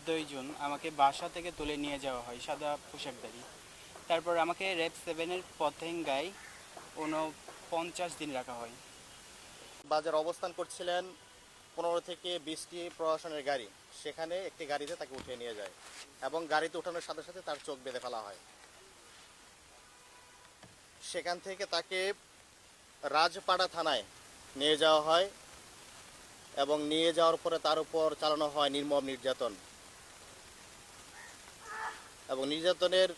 14ই June আমাকে বাসা থেকে তুলে নিয়ে যাওয়া হয় সাদা পোশাকধারী। তারপর আমাকে র্যাব 7-এর পতেঙ্গায় 49 দিন রাখা হয়। বাজার অবস্থান করছিলেন 15 থেকে 20টি প্রশাসনের গাড়ি। সেখানে একটি গাড়িতে তাকে উঠিয়ে নিয়ে যায় এবং গাড়িতে ওঠানোর সাথে সাথে তার চোখ বেঁধে ফেলা হয়। সেখান থেকে তাকে রাজপাড়া থানায় নিয়ে যাওয়া হয় এবং নিয়ে যাওয়ার পরে তার উপর চালানো হয় নির্মম নির্যাতন। এবং নির্যাতনের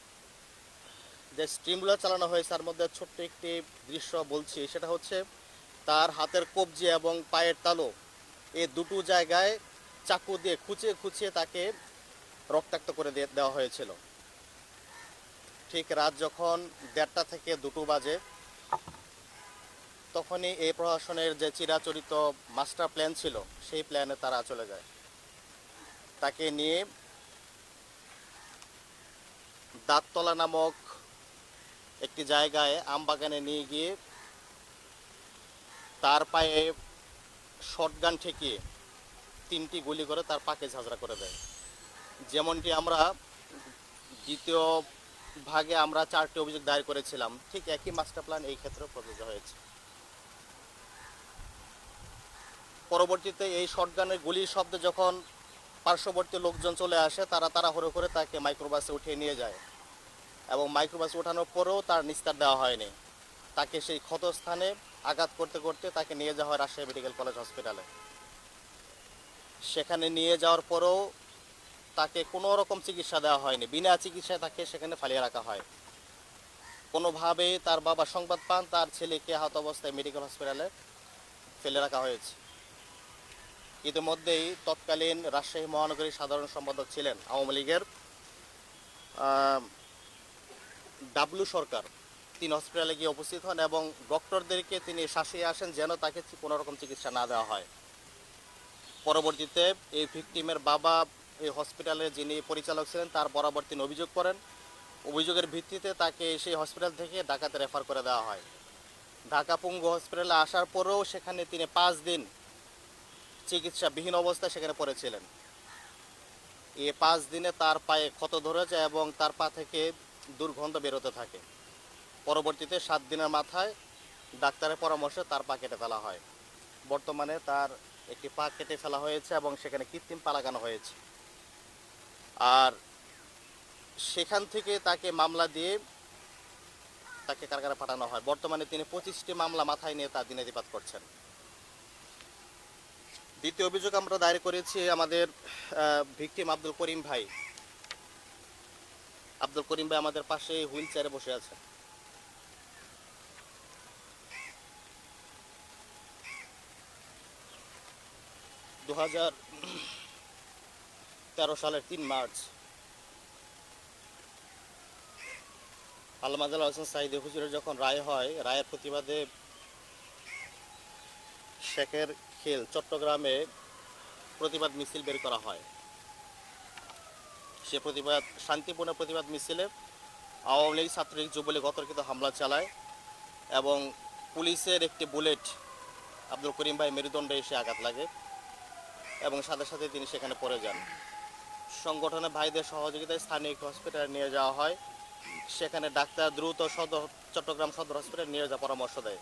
যে স্ট্রিমগুলো চালানো হয়েছে তার মধ্যে ছোট্ট একটি দৃশ্য বলছি, সেটা হচ্ছে তার হাতের কবজি এবং পায়ের তালু এই দুটো জায়গায় চাকু দিয়ে খুঁচিয়ে খুঁচিয়ে তাকে রক্তাক্ত করে দেওয়া হয়েছিল। ঠিক রাত যখন 1:30 থেকে 2 বাজে তখনই এই প্রশাসনের যে চিরাচরিত মাস্টার প্ল্যান ছিল সেই প্ল্যানে তারা চলে যায়। তাকে নিয়ে দাঁততলা নামক একটি জায়গায় আমবাগানে নিয়ে গিয়ে তার পায়ে শটগান ঠেকিয়ে 3টি গুলি করে তার পাকে ঝাঁঝরা করে দেয়। যেমনটি আমরা দ্বিতীয় ভাগে আমরা 4টি অভিযোগ দায়ের করেছিলাম, ঠিক একই মাস্টার প্ল্যান এই ক্ষেত্রে প্রযোজ্য হয়েছে। পরবর্তীতে এই শটগানের গুলির শব্দে যখন পার্শ্ববর্তী লোকজন চলে আসে তারা তাড়াহুড়ো করে তাকে মাইক্রোবাসে উঠিয়ে নিয়ে যায় এবং মাইক্রোবাসে ওঠানোর পরেও তার নিস্তার দেওয়া হয়নি। তাকে সেই ক্ষতস্থানে আঘাত করতে করতে তাকে নিয়ে যাওয়া হয় রাজশাহী মেডিকেল কলেজ হসপিটালে। সেখানে নিয়ে যাওয়ার পরেও তাকে কোনো রকম চিকিৎসা দেওয়া হয়নি, বিনা চিকিৎসায় তাকে সেখানে ফালিয়ে রাখা হয়। কোনোভাবেই তার বাবা সংবাদ পান তার ছেলেকে আহত অবস্থায় মেডিকেল হসপিটালে ফেলে রাখা হয়েছে। ইতিমধ্যেই তৎকালীন রাজশাহী মহানগরীর সাধারণ সম্পাদক ছিলেন আওয়ামী লীগের ডাবলু সরকার, তিনি হসপিটালে গিয়ে উপস্থিত হন এবং ডক্টরদেরকে তিনি শাসিয়ে আসেন যেন তাকে কোনো রকম চিকিৎসা না দেওয়া হয়। পরবর্তীতে এই ভিকটিমের বাবা এই হসপিটালের যিনি পরিচালক ছিলেন তার বরাবর তিনি অভিযোগ করেন। অভিযোগের ভিত্তিতে তাকে সেই হসপিটাল থেকে ঢাকাতে রেফার করে দেওয়া হয়। ঢাকা পঙ্গু হসপিটালে আসার পরেও সেখানে তিনি 5 দিন চিকিৎসাবিহীন অবস্থায় সেখানে পড়েছিলেন। এই 5 দিনে তার পায়ে ক্ষত ধরে যায় এবং তার পা থেকে দুর্গন্ধ বেরোতে থাকে। পরবর্তীতে 7 দিনের মাথায় ডাক্তারের পরামর্শে তার পা কেটে ফেলা হয়। বর্তমানে তার একটি পা কেটে ফেলা হয়েছে এবং সেখানে কৃত্রিম পা লাগানো হয়েছে। আর সেখান থেকে তাকে মামলা দিয়ে তাকে কারাগারে পাঠানো হয়। বর্তমানে তিনি 25টি মামলা মাথায় নিয়ে তার দিনাতিপাত করছেন। দ্বিতীয় অভিযোগ আমরা দায়ের করেছি আমাদের ভিকটিম আব্দুল করিম ভাই। আব্দুল করিম ভাই আমাদের পাশে হুইল চেয়ারে বসে আছেন। 2013 সালের 3 মার্চ আল্লামা হোসেন সাঈদী হুজুরের যখন রায় হয়, রায়ের প্রতিবাদে শেখের খেল চট্টগ্রামে প্রতিবাদ মিছিল বের করা হয়। সে প্রতিবাদ শান্তিপূর্ণ প্রতিবাদ মিছিলে আওয়ামী লীগ, ছাত্রলীগ, যুবলীগ অতর্কিত হামলা চালায় এবং পুলিশের একটি বুলেট আব্দুল করিম ভাই মেরুদণ্ডে এসে আঘাত লাগে এবং সাথে সাথে তিনি সেখানে পড়ে যান। সংগঠনের ভাইদের সহযোগিতায় স্থানীয় হসপিটালে নিয়ে যাওয়া হয়। সেখানে ডাক্তার দ্রুত চট্টগ্রাম সদর হসপিটালে নিয়ে যাওয়ার পরামর্শ দেয়,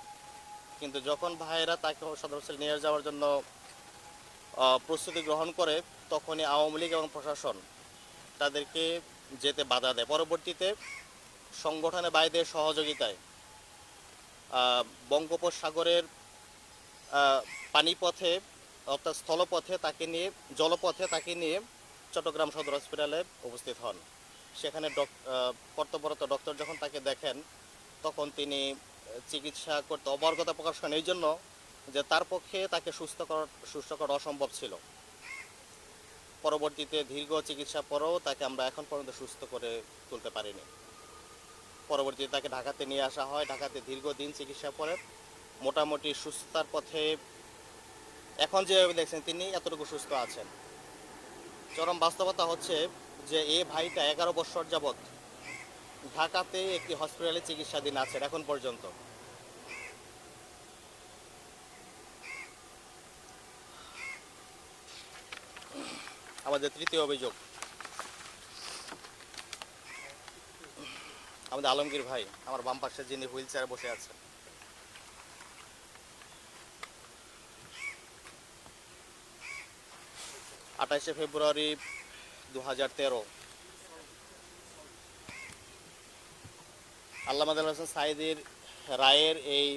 কিন্তু যখন ভাইয়েরা তাকে সদর হসপিটালে নিয়ে যাওয়ার জন্য প্রস্তুতি গ্রহণ করে তখনই আওয়ামী লীগ এবং প্রশাসন তাদেরকে যেতে বাধা দেয়। পরবর্তীতে সংগঠনের ভাইদের সহযোগিতায় বঙ্গোপসাগরের পানিপথে অর্থাৎ স্থলপথে তাকে নিয়ে জলপথে তাকে নিয়ে চট্টগ্রাম সদর হসপিটালে উপস্থিত হন। সেখানে কর্তব্যরত ডক্টর যখন তাকে দেখেন তখন তিনি চিকিৎসা করতে অপারগতা প্রকাশ করেন, এই জন্য যে তার পক্ষে তাকে সুস্থ করা অসম্ভব ছিল। পরবর্তীতে দীর্ঘ চিকিৎসা পরেও তাকে আমরা এখন পর্যন্ত সুস্থ করে তুলতে পারিনি। পরবর্তীতে তাকে ঢাকাতে নিয়ে আসা হয়। ঢাকাতে দীর্ঘদিন চিকিৎসা পরে মোটামুটি সুস্থতার পথে এখন যেভাবে দেখছেন তিনি এতটুকু সুস্থ আছেন। চরম বাস্তবতা হচ্ছে যে এই ভাইটা 11 বছর যাবৎ ঢাকাতে একটি হসপিটালে চিকিৎসাধীন আছেন এখন পর্যন্ত। আমাদের তৃতীয় অভিযোগ, আমাদের আলমগীর ভাই, আমার বাম পাশে যিনি হুইল চেয়ারে বসে আছেন। 28শে ফেব্রুয়ারি 2013 আল্লামা দেলোয়ার হোসেন সাঈদীর রায়ের এই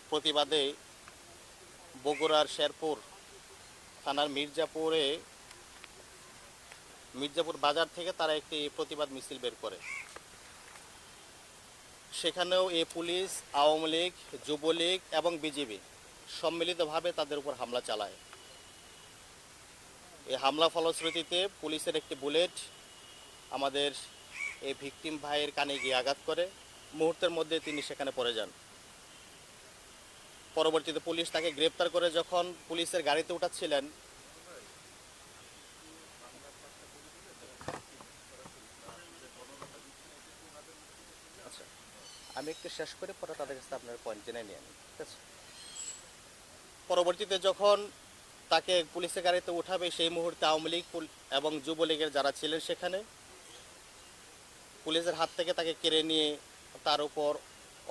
প্রতিবাদে বগুড়ার শেরপুর থানার মির্জাপুর বাজার থেকে তারা একটি প্রতিবাদ মিছিল বের করে। সেখানেও এই পুলিশ, আওয়ামী লীগ, যুবলীগ এবং বিজিবি সম্মিলিতভাবে তাদের উপর হামলা চালায়। এই হামলা ফলশ্রুতিতে পুলিশের একটি বুলেট আমাদের এই ভিকটিম ভাইয়ের কানে গিয়ে আঘাত করে। মুহূর্তের মধ্যে তিনি সেখানে পড়ে যান। পরবর্তীতে পুলিশ তাকে গ্রেপ্তার করে যখন পুলিশের গাড়িতে উঠাচ্ছিলেন, আচ্ছা আমি একটু শেষ করে পরে তাদের কাছে আপনার পয়েন্ট জেনে নিয়ে নিই, ঠিক আছে। পরবর্তীতে যখন তাকে পুলিশের গাড়িতে উঠাবে, সেই মুহূর্তে আওয়ামী লীগ এবং যুবলীগের যারা ছিলেন সেখানে পুলিশের হাত থেকে তাকে কেড়ে নিয়ে তার উপর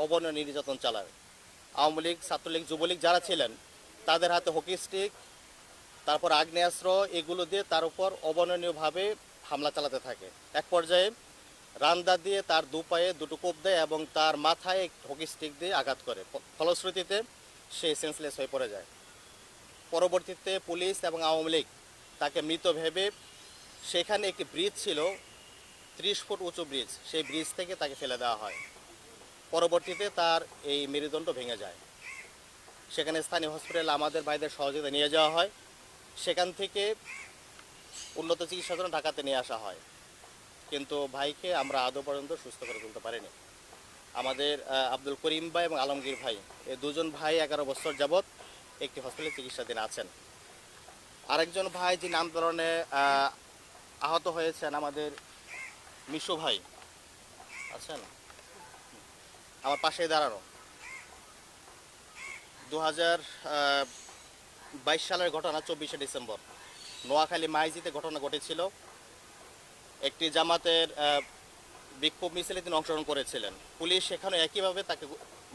অবর্ণনীয় নির্যাতন চালায়। আওয়ামী লীগ, ছাত্রলীগ, যুবলীগ যারা ছিলেন তাদের হাতে হকি স্টিক, তারপর আগ্নেয়াস্ত্র, এগুলো দিয়ে তার উপর অবর্ণনীয়ভাবে হামলা চালাতে থাকে। এক পর্যায়ে রান্দা দিয়ে তার দুপায়ে দুটো কোপ দেয় এবং তার মাথায় হকি স্টিক দিয়ে আঘাত করে। ফলশ্রুতিতে সে সেন্সলেস হয়ে পড়ে যায়। পরবর্তীতে পুলিশ এবং আওয়ামী লীগ তাকে মৃত ভেবে সেখানে একটি ব্রিজ ছিল, 30 ফুট উঁচু ব্রিজ, সেই ব্রিজ থেকে তাকে ফেলে দেওয়া হয়। পরবর্তীতে তার এই মেরুদণ্ড ভেঙে যায়। সেখানে স্থানীয় হসপিটালে আমাদের ভাইদের সহযোগিতা নিয়ে যাওয়া হয়। সেখান থেকে উন্নত চিকিৎসার জন্য ঢাকাতে নিয়ে আসা হয়, কিন্তু ভাইকে আমরা আদৌ পর্যন্ত সুস্থ করে তুলতে পারিনি। আমাদের আব্দুল করিম ভাই এবং আলমগীর ভাই, এই দুজন ভাই 11 বছর যাবৎ একটি হসপিটালে চিকিৎসাধীন আছেন। আরেকজন ভাই যিনি আন্দোলনে আহত হয়েছেন, আমাদের মিশু ভাই আছেন আমার পাশেই দাঁড়ানো। 2022 সালের ঘটনা, 24শে ডিসেম্বর নোয়াখালী মাইজিতে ঘটনা ঘটেছিল। একটি জামাতের বিক্ষোভ মিছিলে তিনি অংশগ্রহণ করেছিলেন। পুলিশ সেখানে একইভাবে তাকে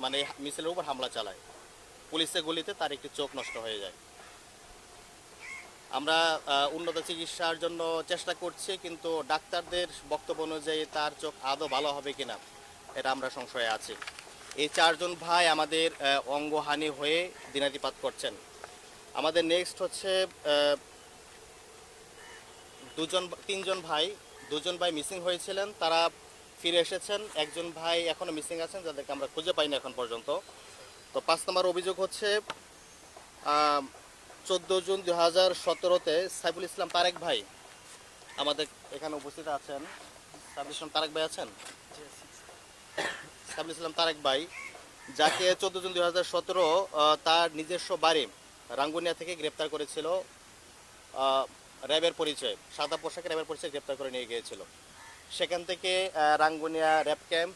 মানে মিছিলের উপর হামলা চালায়। পুলিশের গুলিতে তার একটি চোখ নষ্ট হয়ে যায়। আমরা উন্নত চিকিৎসার জন্য চেষ্টা করছি, কিন্তু ডাক্তারদের বক্তব্য অনুযায়ী তার চোখ আদৌ ভালো হবে কিনা এটা আমরা সংশয়ে আছি। এই 4 জন ভাই আমাদের অঙ্গহানি হয়ে দিনাতিপাত করছেন। আমাদের নেক্সট হচ্ছে 2জন ভাই মিসিং হয়েছিলেন, তারা ফিরে এসেছেন। একজন ভাই এখনও মিসিং আছেন, যাদেরকে আমরা খুঁজে পাইনি এখন পর্যন্ত। তো 5 নম্বর অভিযোগ হচ্ছে 14 জুন 2017-তে সাইফুল ইসলাম তারেক ভাই আমাদের এখানে উপস্থিত আছেন। সাইফুল ইসলাম তারেক ভাই আছেন? সাইফুল ইসলাম তারেক ভাই, যাকে 14 জুন 2017 তার নিজস্ব বাড়ি রাঙ্গুনিয়া থেকে গ্রেপ্তার করেছিল র্যাবের পরিচয়, সাদা পোশাকে র্যাবের পরিচয় গ্রেপ্তার করে নিয়ে গিয়েছিল। সেখান থেকে রাঙ্গুনিয়া র্যাব ক্যাম্প,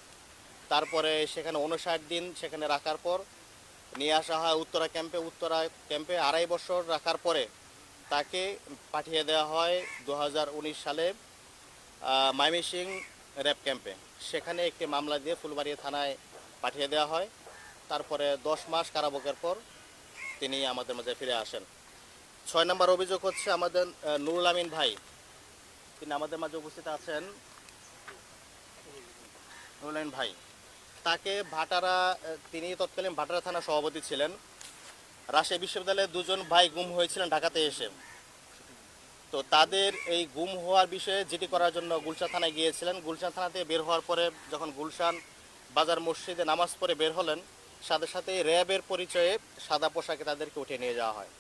তারপরে সেখানে 59 দিন সেখানে রাখার পর নিয়ে আসা হয় উত্তরা ক্যাম্পে 2.5 বছর রাখার পরে তাকে পাঠিয়ে দেওয়া হয় 2019 সালে ময়মনসিং র্যাব ক্যাম্পে। সেখানে একটি মামলা দিয়ে ফুলবাড়িয়া থানায় পাঠিয়ে দেওয়া হয়। তারপরে 10 মাস কারাভোগের পর তিনি আমাদের মাঝে ফিরে আসেন। 6 নম্বর অভিযোগ হচ্ছে আমাদের নুরুল আমিন ভাই, তিনি আমাদের মাঝে উপস্থিত আছেন। নুরুল আমিন ভাই, তাকে তিনি তৎকালীন ভাটারা থানা সভাপতি ছিলেন। রাজশাহী বিশ্ববিদ্যালয়ে 2 জন ভাই গুম হয়েছিলেন ঢাকাতে এসে। তো তাদের এই গুম হওয়ার বিষয়ে জিডি করার জন্য গুলশান থানায় গিয়েছিলেন। গুলশান থানা থেকে বের হওয়ার পরে যখন গুলশান বাজার মসজিদে নামাজ পড়ে বের হলেন, সাথে সাথে র্যাবের পরিচয়ে সাদা পোশাকে তাদেরকে উঠিয়ে নিয়ে যাওয়া হয়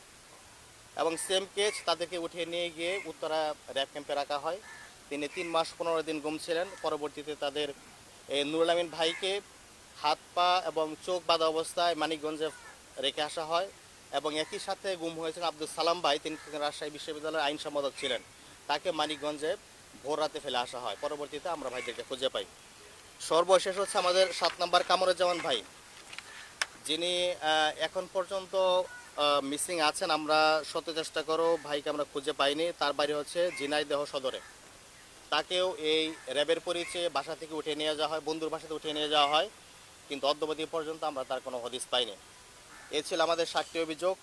এবং সেম কেস তাদেরকে উঠিয়ে নিয়ে গিয়ে উত্তরা র্যাব ক্যাম্পে রাখা হয়। তিনি 3 মাস 15 দিন গুম ছিলেন। পরবর্তীতে তাদের নুরুল আমিন ভাইকে হাত পা এবং চোখ বাঁধা অবস্থায় মানিকগঞ্জে রেখে আসা হয় এবং একই সাথে গুম হয়েছেন আব্দুল সালাম ভাই, তিনি রাজশাহী বিশ্ববিদ্যালয়ের আইন সম্পাদক ছিলেন। তাকে মানিকগঞ্জে ভোর রাতে ফেলে আসা হয়। পরবর্তীতে আমরা ভাইদেরকে খুঁজে পাই। সর্বশেষ হচ্ছে আমাদের 7 নম্বর কামরুজ্জামান ভাই, যিনি এখন পর্যন্ত মিসিং আছেন। আমরা শত চেষ্টা করেও ভাইকে আমরা খুঁজে পাইনি। তার বাড়ি হচ্ছে ঝিনাইদহ সদরে। তাকেও এই র্যাবের পরিচয়ে বাসা থেকে উঠে নিয়ে যাওয়া হয়, বন্ধুর বাসাতে উঠে নিয়ে যাওয়া হয়, কিন্তু অদ্যাবধি পর্যন্ত আমরা তার কোনো হদিস পাইনি। এ ছিল আমাদের 7টি অভিযোগ।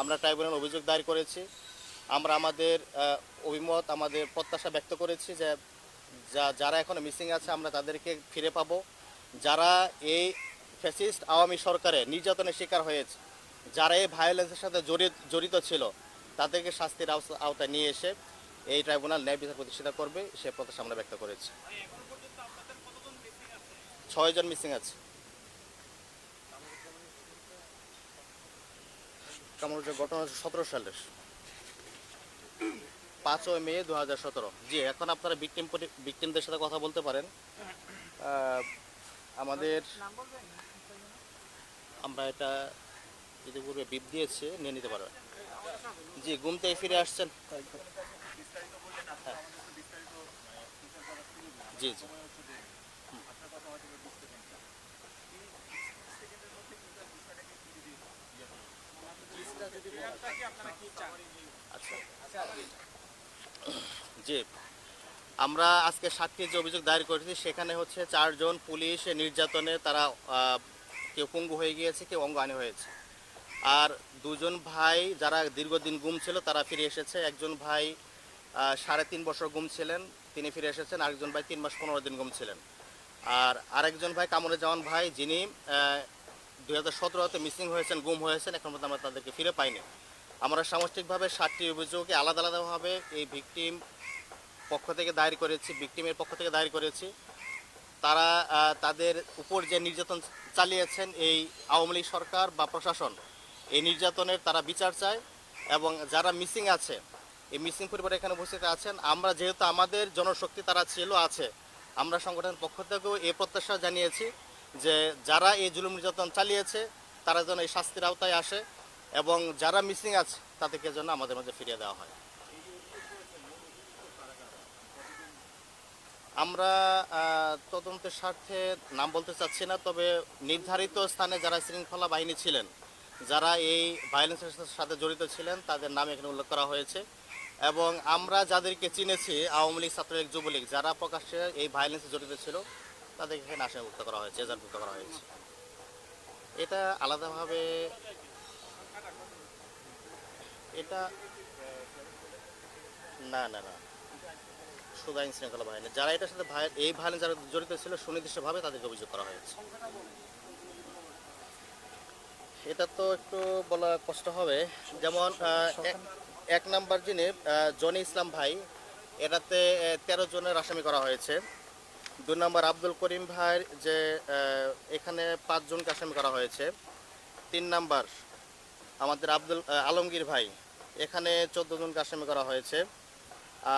আমরা ট্রাইব্যুনাল অভিযোগ দায়ের করেছি। আমরা আমাদের অভিমত, আমাদের প্রত্যাশা ব্যক্ত করেছি যে যারা এখনো মিসিং আছে আমরা তাদেরকে ফিরে পাবো। যারা এই ফ্যাসিস্ট আওয়ামী সরকারের নির্যাতনের শিকার হয়েছে, যারা এই ভায়োলেন্সের সাথে জড়িত ছিল, তাদেরকে শাস্তির আওতায় নিয়ে এসে এই ট্রাইব্যুনাল ন্যায় বিচার প্রতিষ্ঠিত করবে, সে প্রত্যাশা আমরা ব্যক্ত করেছি। 6 জন মিসিং আছে। কামরুজ্জামান ঘটনা হচ্ছে 17 সালের 5 মে 2017। জি, এখন আপনারা ভিকটিমদের সাথে কথা বলতে পারেন। আমাদের আমরা এটা ইতিপূর্বে বিপ দিয়েছে, নিয়ে নিতে পারবেন। জি, ঘুম থেকে ফিরে আসছেন। হ্যাঁ। জি জি। আচ্ছা, জি, আমরা আজকে 7টি যে অভিযোগ দায়ের করেছি সেখানে হচ্ছে 4 জন পুলিশ নির্যাতনে তারা কেউ পঙ্গু হয়ে গিয়েছে, কেউ অঙ্গহানি হয়েছে। আর 2 জন ভাই যারা দীর্ঘদিন গুম ছিল তারা ফিরে এসেছে। একজন ভাই 3.5 বছর গুম ছিলেন, তিনি ফিরে এসেছেন। আরেকজন ভাই 3 মাস 15 দিন গুম ছিলেন। আর আরেকজন ভাই কামরুজ্জামান ভাই, যিনি 2017-তে মিসিং হয়েছেন, গুম হয়েছেন, এখন পর্যন্ত আমরা তাদেরকে ফিরে পাইনি। আমরা সামষ্টিকভাবে 7টি অভিযোগে আলাদা আলাদাভাবে এই ভিকটিম পক্ষ থেকে দায়ের করেছি, ভিকটিমের পক্ষ থেকে দায়ের করেছি। তারা তাদের উপর যে নির্যাতন চালিয়েছেন এই আওয়ামী লীগ সরকার বা প্রশাসন, এই নির্যাতনের তারা বিচার চায়। এবং যারা মিসিং আছে, এই মিসিং পরিবার এখানে উপস্থিত আছেন, আমরা যেহেতু আমাদের জনশক্তি তারা ছিল আছে, আমরা সংগঠনের পক্ষ থেকেও এই প্রত্যাশা জানিয়েছি যে যারা এই জুলুম নির্যাতন চালিয়েছে তারা যেন এই শাস্তির আওতায় আসে এবং যারা মিসিং আছে তাদেরকে যেন আমাদের মাঝে ফিরিয়ে দেওয়া হয়। আমরা তদন্তের স্বার্থে নাম বলতে চাচ্ছি না, তবে নির্ধারিত স্থানে যারা শৃঙ্খলা বাহিনী ছিলেন, যারা এই ভায়োলেন্সের সাথে জড়িত ছিলেন, তাদের নাম এখানে উল্লেখ করা হয়েছে। এবং আমরা যাদেরকে চিনেছি, আওয়ামী লীগ, ছাত্রলীগ, যুবলীগ, যারা প্রকাশ্যে এই ভায়োলেন্সে জড়িত ছিল, তাদেরকে এখানে আসামিভুক্ত করা হয়েছে, এজাহারভুক্ত করা হয়েছে। এটা আলাদাভাবে এটা না না না, শুধু আইন শৃঙ্খলা বাহিনী, যারা এটার সাথে এই ভায়োলেন্স যারা জড়িত ছিল সুনির্দিষ্টভাবে তাদেরকে অভিযোগ করা হয়েছে। এটা তো একটু বলা কষ্ট হবে। যেমন 1 নাম্বার যিনি জনি ইসলাম ভাই, এটাতে 13 জনের আসামি করা হয়েছে। 2 নম্বর আব্দুল করিম ভাই, যে এখানে 5 জনকে আসামি করা হয়েছে। 3 নাম্বার আমাদের আলমগীর ভাই, এখানে 14 জনকে আসামি করা হয়েছে।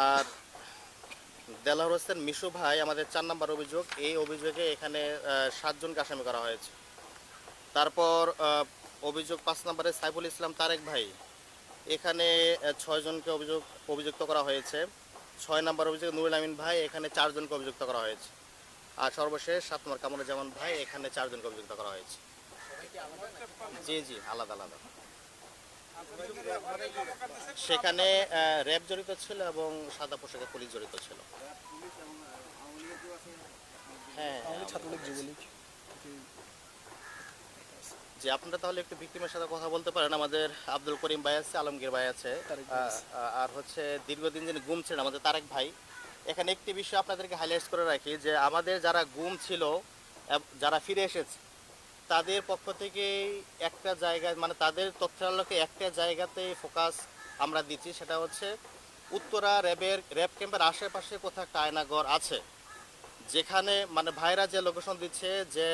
আর দেলাওয়ার হোসেন মিশু ভাই, আমাদের 4 নাম্বার অভিযোগ, এই অভিযোগে এখানে 7 জনকে আসামি করা হয়েছে। তারপর অভিযোগ 5 নম্বরে সাইফুল ইসলাম তারেক ভাই, এখানে 6 জনকে অভিযুক্ত করা হয়েছে। 6 নম্বর অভিযোগ নুরুল আমিন ভাই, এখানে 4 জনকে অভিযুক্ত করা হয়েছে। আর সর্বশেষ 7 নম্বর কামরুজ্জামান ভাই, এখানে 4 জনকে অভিযুক্ত করা হয়েছে। জি জি, আলাদা আলাদা। সেখানে র্যাব জড়িত ছিল এবং সাদা পোশাকে পুলিশ জড়িত ছিল। হ্যাঁ, জি, আপনারা তাহলে একটু ভিকটিমের সাথে কথা বলতে পারেন। আমাদের আব্দুল করিম ভাই আছে, আলমগীর ভাই আছে, আর হচ্ছে দীর্ঘদিন যিনি গুম ছিলেন আমাদের তারেক ভাই। এখানে একটি বিষয় আপনাদেরকে হাইলাইট করে রাখি যে আমাদের যারা গুম ছিল, যারা ফিরে এসেছে, তাদের পক্ষ থেকে একটা জায়গায়, মানে তাদের তথ্যালোকে একটা জায়গাতে ফোকাস আমরা দিচ্ছি, সেটা হচ্ছে উত্তরা র্যাব ক্যাম্পের আশেপাশে কোথাও একটা আয়নাঘর আছে, যেখানে মানে ভাইরা যে লোকেশন দিচ্ছে, যে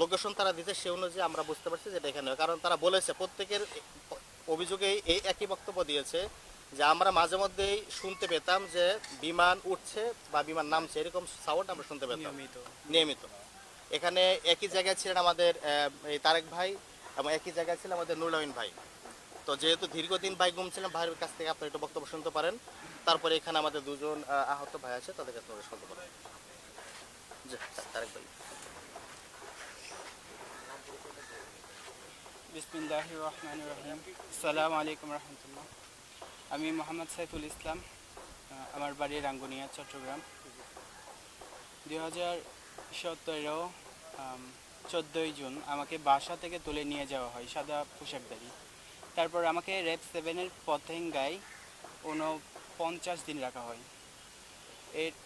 লোকেশন তারা দিতে, সে অনুযায়ী আমরা বুঝতে পারছি যে এটা এখানে। কারণ তারা বলেছে, প্রত্যেকের অভিযোগেই এই একই বক্তব্য দিয়েছে যে আমরা মাঝে মধ্যেই শুনতে পেতাম যে বিমান উঠছে বা বিমান নামছে, এরকম সাউন্ড আমরা শুনতে পেতাম নিয়মিত। এখানে একই জায়গায় ছিলেন আমাদের এই তারেক ভাই এবং একই জায়গায় ছিলেন আমাদের নুরুল আমিন ভাই। তো যেহেতু দীর্ঘদিন ভাই গুম ছিলেন, ভাইয়ের কাছ থেকে আপনারা একটু বক্তব্য শুনতে পারেন। তারপরে এখানে আমাদের 2 জন আহত ভাই আছে, তাদের কাছে আপনারা শুনতে পারেন। জি, তারেক ভাই। বিসমিল্লাহির রহমানির রহিম। আসসালামু আলাইকুম রহমতুল্লাহ। আমি মোহাম্মদ সাইফুল ইসলাম, আমার বাড়ি রাঙ্গুনিয়া, চট্টগ্রাম। 2017 14 জুন আমাকে বাসা থেকে তুলে নিয়ে যাওয়া হয় সাদা পোশাকধারী। তারপর আমাকে র্যাব 7-এর পতেঙ্গায় 49 দিন রাখা হয়।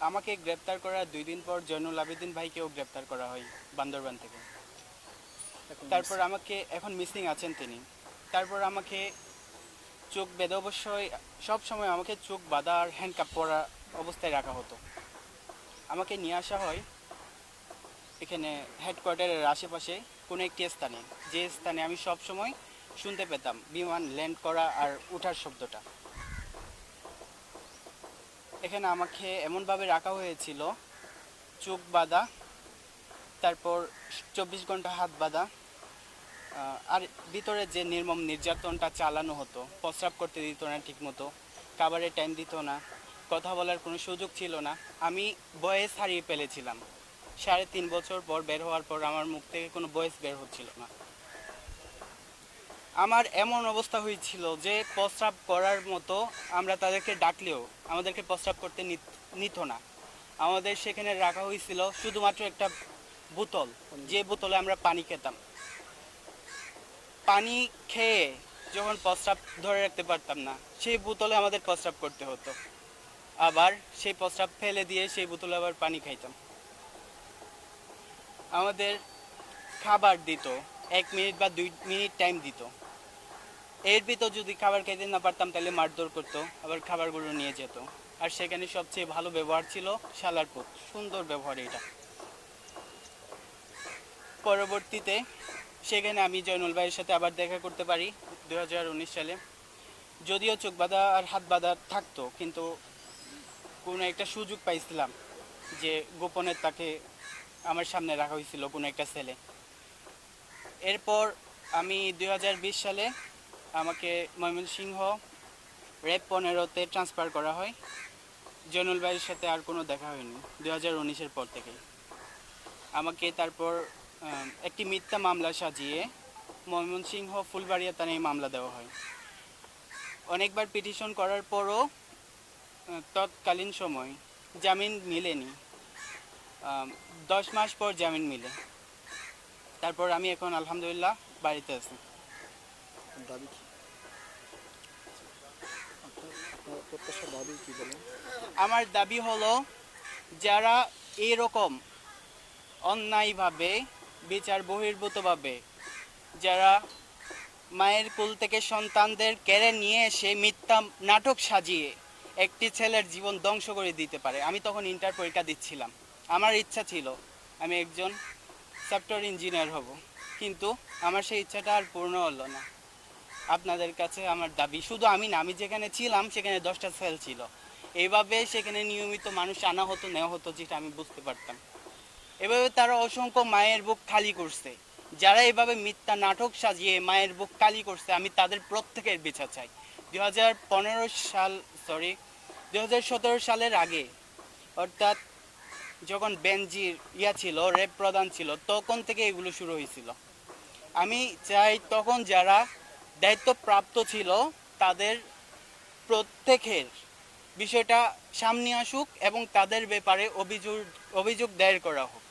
আমাকে গ্রেপ্তার করার 2 দিন পর জয়নুল আবেদিন ভাইকেও গ্রেপ্তার করা হয় বান্দরবান থেকে। তারপর আমাকে এখন মিসিং আছেন তিনি। তারপর আমাকে চোখ বেঁধে, অবশ্যই সব সময় আমাকে চোখ বাঁধা আর হ্যান্ডকাপ পরা অবস্থায় রাখা হতো। আমাকে নিয়ে আসা হয় এখানে হেডকোয়ার্টারের আশেপাশে কোনো একটি স্থানে, যে স্থানে আমি সব সময় শুনতে পেতাম বিমান ল্যান্ড করা আর ওঠার শব্দটা। এখানে আমাকে এমনভাবে রাখা হয়েছিল, চোখ বাঁধা, তারপর 24 ঘন্টা হাত বাঁধা, আর ভিতরে যে নির্মম নির্যাতনটা চালানো হতো, প্রস্রাব করতে দিত না ঠিকমতো, খাবারের টাইম দিত না, কথা বলার কোনো সুযোগ ছিল না। আমি বয়েস হারিয়ে ফেলেছিলাম। 3.5 বছর পর বের হওয়ার পর আমার মুখ থেকে কোনো বয়েস বের হচ্ছিল না। আমার এমন অবস্থা হয়েছিল যে প্রস্রাব করার মতো আমরা তাদেরকে ডাকলেও আমাদেরকে প্রস্রাব করতে নিত না। আমাদের সেখানে রাখা হয়েছিল শুধুমাত্র একটা বোতল, যে বোতলে আমরা পানি খেতাম। পানি খেয়ে যখন প্রস্রাব ধরে রাখতে পারতাম না, সেই বোতলে আমাদের প্রস্রাব করতে হতো। আবার সেই প্রস্রাব ফেলে দিয়ে সেই বোতলে আবার পানি খাইতাম। আমাদের খাবার দিত, 1 মিনিট বা 2 মিনিট টাইম দিত। এর ভিতর যদি খাবার খেতে না পারতাম তাহলে মারধর করতো, আবার খাবারগুলো নিয়ে যেত। আর সেখানে সবচেয়ে ভালো ব্যবহার ছিল শালার পুত, সুন্দর ব্যবহার এটা। পরবর্তীতে সেখানে আমি জয়নুল ভাইয়ের সাথে আবার দেখা করতে পারি 2019 সালে। যদিও চোখ বাঁধা আর হাত বাঁধা থাকতো, কিন্তু কোনো একটা সুযোগ পাইছিলাম যে গোপনে তাকে আমার সামনে রাখা হয়েছিল কোনো একটা সেলে। এরপর আমি 2020 সালে আমাকে ময়মনসিংহ র্যাব 15-তে ট্রান্সফার করা হয়। জয়নুল ভাইয়ের সাথে আর কোনো দেখা হয়নি 2019-এর পর থেকে। আমাকে তারপর একটি মিথ্যা মামলা সাজিয়ে ময়মনসিংহ ফুলবাড়িয়া থানায় মামলা দেওয়া হয়। অনেকবার পিটিশন করার পরও তৎকালীন সময় জামিন মিলেনি। 10 মাস পর জামিন মিলে। তারপর আমি এখন আলহামদুলিল্লাহ বাড়িতে আছি। দাবি কি? আপনার প্রত্যাশা দাবি কি বলেন? আমার দাবি হলো, যারা এরকম অন্যায়ভাবে, বিচার বহির্ভূতভাবে, যারা মায়ের কোল থেকে সন্তানদের কেড়ে নিয়ে এসে মিথ্যা নাটক সাজিয়ে একটি ছেলের জীবন ধ্বংস করে দিতে পারে। আমি তখন ইন্টার পরীক্ষা দিচ্ছিলাম। আমার ইচ্ছা ছিল আমি একজন সফটওয়্যার ইঞ্জিনিয়ার হব, কিন্তু আমার সেই ইচ্ছাটা আর পূর্ণ হলো না। আপনাদের কাছে আমার দাবি, শুধু আমি না, আমি যেখানে ছিলাম সেখানে 10টা সেল ছিল। এইভাবে সেখানে নিয়মিত মানুষ আনা হতো, নেওয়া হতো, যেটা আমি বুঝতে পারতাম। এভাবে তারা অসংখ্য মায়ের বুক খালি করছে। যারা এভাবে মিথ্যা নাটক সাজিয়ে মায়ের বুক খালি করছে, আমি তাদের প্রত্যেকের বিচার চাই। 2017 সালের আগে, অর্থাৎ যখন বেনজির ছিল, র্যাব প্রধান ছিল, তখন থেকে এগুলো শুরু হয়েছিল। আমি চাই তখন যারা দায়িত্বপ্রাপ্ত ছিল তাদের প্রত্যেকের বিষয়টা সামনে আসুক এবং তাদের ব্যাপারে অভিযোগ দায়ের করা হোক।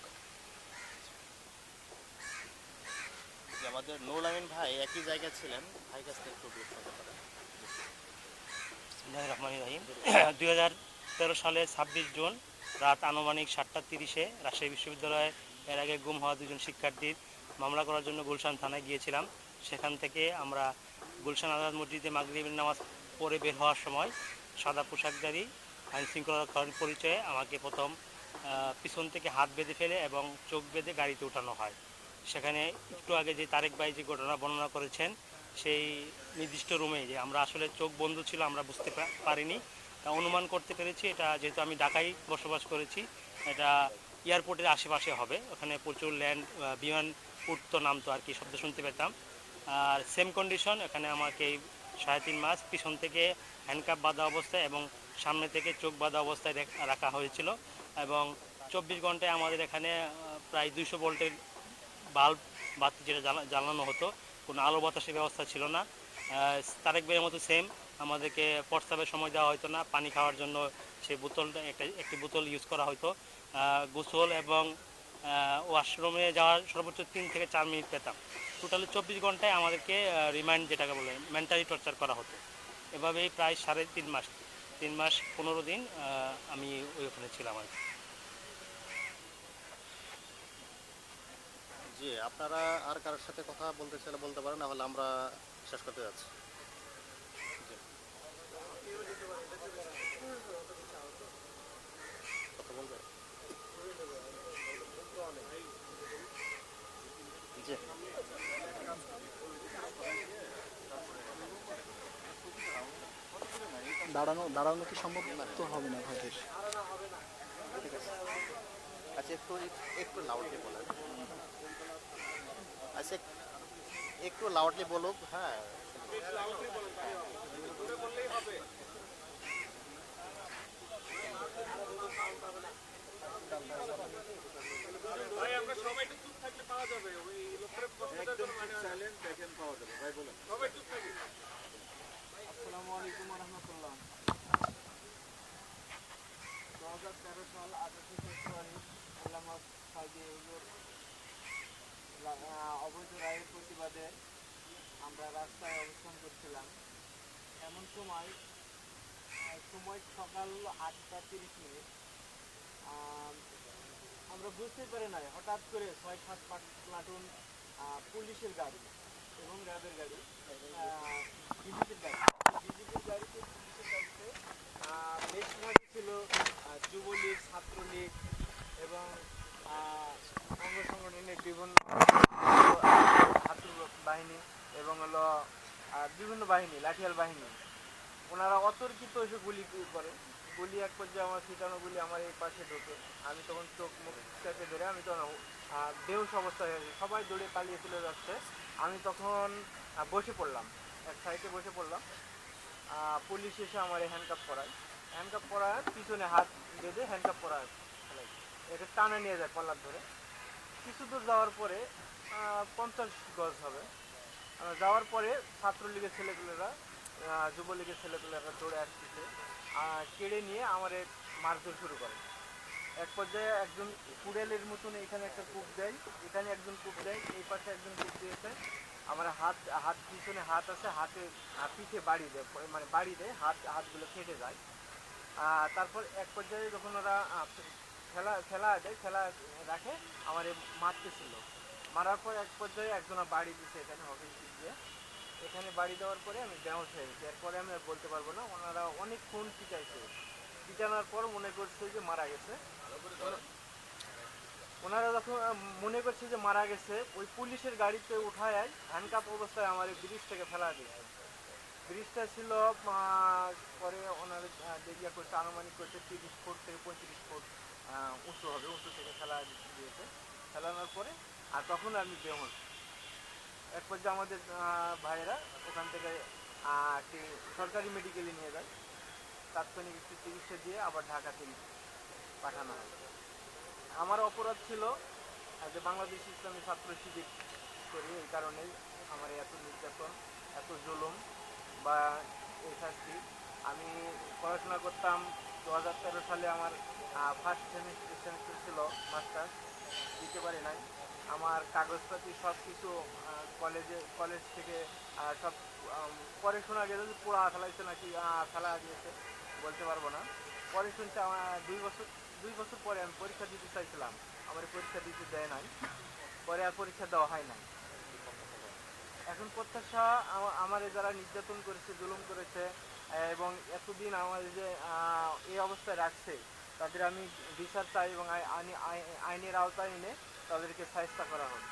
আমাদের নুরুল আমিন ভাই একই জায়গায় ছিলেন, ভাই কাছ থেকে একটু বিস্তারিত করতে পারেন। বিসমিল্লাহির রহমানির রহিম। 2013 সালের 26 জুন রাত আনুমানিক 7:30-এ রাজশাহী বিশ্ববিদ্যালয়ে এর আগে গুম হওয়া 2জন শিক্ষার্থীর মামলা করার জন্য গুলশান থানায় গিয়েছিলাম। সেখান থেকে আমরা গুলশান আজাদ মসজিদে মাগরিবের নামাজ পড়ে বের হওয়ার সময় সাদা পোশাকধারী আইন শৃঙ্খলা রক্ষাকারীর পরিচয়ে আমাকে প্রথম পিছন থেকে হাত বেঁধে ফেলে এবং চোখ বেঁধে গাড়িতে উঠানো হয়। সেখানে একটু আগে যে তারেক ভাই যে ঘটনা বর্ণনা করেছেন, সেই নির্দিষ্ট রুমে যে আমরা আসলে চোখ বন্ধ ছিল, আমরা বুঝতে পারিনি, তা অনুমান করতে পেরেছি এটা যেহেতু আমি ঢাকায় বসবাস করেছি, এটা এয়ারপোর্টের আশেপাশে হবে। ওখানে প্রচুর বিমান উঠতো নামতো আর কি, শব্দ শুনতে পেতাম। আর সেম কন্ডিশন, এখানে আমাকে 3.5 মাস পিছন থেকে হ্যান্ডকাপ বাঁধা অবস্থায় এবং সামনে থেকে চোখ বাঁধা অবস্থায় রাখা হয়েছিল। এবং 24 ঘন্টায় আমাদের এখানে প্রায় 200 ভোল্টের বাল্ব বাতি যেটা জ্বালানো হতো, কোনো আলো বাতাসের ব্যবস্থা ছিল না। তারেক ভাইয়ের মতো সেম, আমাদেরকে প্রস্রাবের সময় দেওয়া হতো না, পানি খাওয়ার জন্য সেই বোতলটা একটি বোতল ইউজ করা হতো। গোসল এবং ওয়াশরুমে যাওয়ার সর্বোচ্চ 3 থেকে 4 মিনিট পেতাম। টোটালি 24 ঘন্টায় আমাদেরকে রিমাইন্ড যেটাকে বলে মেন্টালি টর্চার করা হতো। এভাবেই প্রায় 3.5 মাস, 3 মাস 15 দিন আমি ওইখানে ছিলাম আর কি। জি, আপনারা আর কারোর সাথে কথা বলতে চাইলে বলতে পারেন, না হলে আমরা শেষ করতে যাচ্ছি। জি, কথা বলবে? জি, দাঁড়ানো কি সম্ভব তো হবে না ভাইদের। ঠিক আছে। আচ্ছা, একটু একটু লাউডলি বলেন। আচ্ছা, একটু লাউডলি বলুক। হ্যাঁ, আসসালামু আলাইকুম রহমতুল্লাহ। 2013 সাল 28 ফেব্রুয়ারি আল্লামা সাইদি হুজুর অবৈধ রায়ের প্রতিবাদে আমরা রাস্তায় অবস্থান করছিলাম। এমন সময় সকাল 8:30। আমরা বুঝতেই পারি নাই, হঠাৎ করে 6-7 প্লাটুন পুলিশের গাড়ি এবং র্যাবের গাড়ি, বিজেপির গাড়ি, বিজেপির গাড়িতে বেশিরভাগই ছিল যুবলীগ, ছাত্রলীগ এবং অঙ্গ সংগঠনের বিভিন্ন ছাত্র বাহিনী এবং হলো বিভিন্ন বাহিনী, লাঠিয়াল বাহিনী। ওনারা অতর্কিত এসে গুলি করে। গুলি এক পর্যায়ে আমার ছিটানো গুলি আমার এই পাশে ঢোকে। আমি তখন চোখ মুখ চেপে ধরে আমি তখন বেহুশ অবস্থায় হয়ে যাই। সবাই দৌড়ে পালিয়ে চলে যাচ্ছে। আমি তখন বসে পড়লাম, এক সাইডে বসে পড়লাম। পুলিশ এসে আমার হ্যান্ডকাপ করায়। হ্যান্ডকাপ করায় পিছনে হাত বেঁধে হ্যান্ডকাপ করায় ফেলাই, এটা টানে নিয়ে যায় কলার ধরে। কিছু দূর যাওয়ার পরে 50 গজ হবে যাওয়ার পরে ছাত্রলীগের ছেলেগুলোরা, যুবলীগের ছেলেগুলোরা দৌড়ে আসতেছে, কেড়ে নিয়ে আমার মারধর শুরু করে। এক পর্যায়ে একজন কুড়েলের মতন এখানে একটা কূপ দেয়, এখানে একজন কূপ দেয়, এই পাশে একজন কূপ দিয়েছে। আমার হাত পিছনে হাত আছে, হাতে পিঠে বাড়ি দেয়, মানে বাড়ি দেয়, হাতগুলো কেটে যায়। তারপর এক পর্যায়ে যখন ওরা খেলা রাখে, আমার মারতেছিল। মারার পর এক পর্যায়ে একজনা বাড়ি দিচ্ছে এখানে হকি দিয়ে। এখানে বাড়ি দেওয়ার পরে আমি বেহুশ হয়ে গেছি। এরপরে আমি আর বলতে পারবো না। ওনারা অনেকক্ষণ পিটাইছে, পিটানোর পর মনে করছে যে মারা গেছে। ওনারা যখন মনে করছে যে মারা গেছে, ওই পুলিশের গাড়িতে উঠায় হ্যান্ডকাপ অবস্থায় আমার ব্রিজ থেকে ফেলা দিয়েছে। ব্রিজটা ছিল পরে ওনার দেরিয়া করছে, আনুমানিক করছে 30 ফুট থেকে 35 ফুট উঁচু হবে, উঁচু থেকে ফেলা দিয়েছে। ফেলানোর পরে আর তখন আমি বেহুশ। এক পর্যায়ে আমাদের ভাইয়েরা ওখান থেকে একটি সরকারি মেডিকেলে নিয়ে যায়। তাৎক্ষণিক একটু চিকিৎসা দিয়ে আবার ঢাকাতে পাঠানো হয়। আমার অপরাধ ছিল যে বাংলাদেশ ইসলামী ছাত্র শিবির করি, এই কারণেই আমার এত নির্যাতন, এত জুলুম বা এই শাস্তি। আমি পড়াশোনা করতাম 2013 সালে, আমার ফার্স্ট সেমিস্টার ছিল, মাস্টার্স দিতে পারি নাই। আমার কাগজপাতি সব কিছু কলেজ থেকে সব পরে শোনা গেল যে পুরা ফেলাইছে নাকি, ফেলা দিয়েছে, বলতে পারবো না। পরে শুনছি আমার 2 বছর পরে আমি পরীক্ষা দিতে চাইছিলাম, আমার পরীক্ষা দিতে দেয় নাই, পরে আর পরীক্ষা দেওয়া হয় নাই। এখন প্রত্যাশা আমার যারা নির্যাতন করেছে, জুলুম করেছে এবং এতদিন আমার যে এই অবস্থায় রাখছে, তাদের আমি বিচার চাই এবং আইনের আওতায় এনে তাদেরকে শায়েস্তা করা হোক।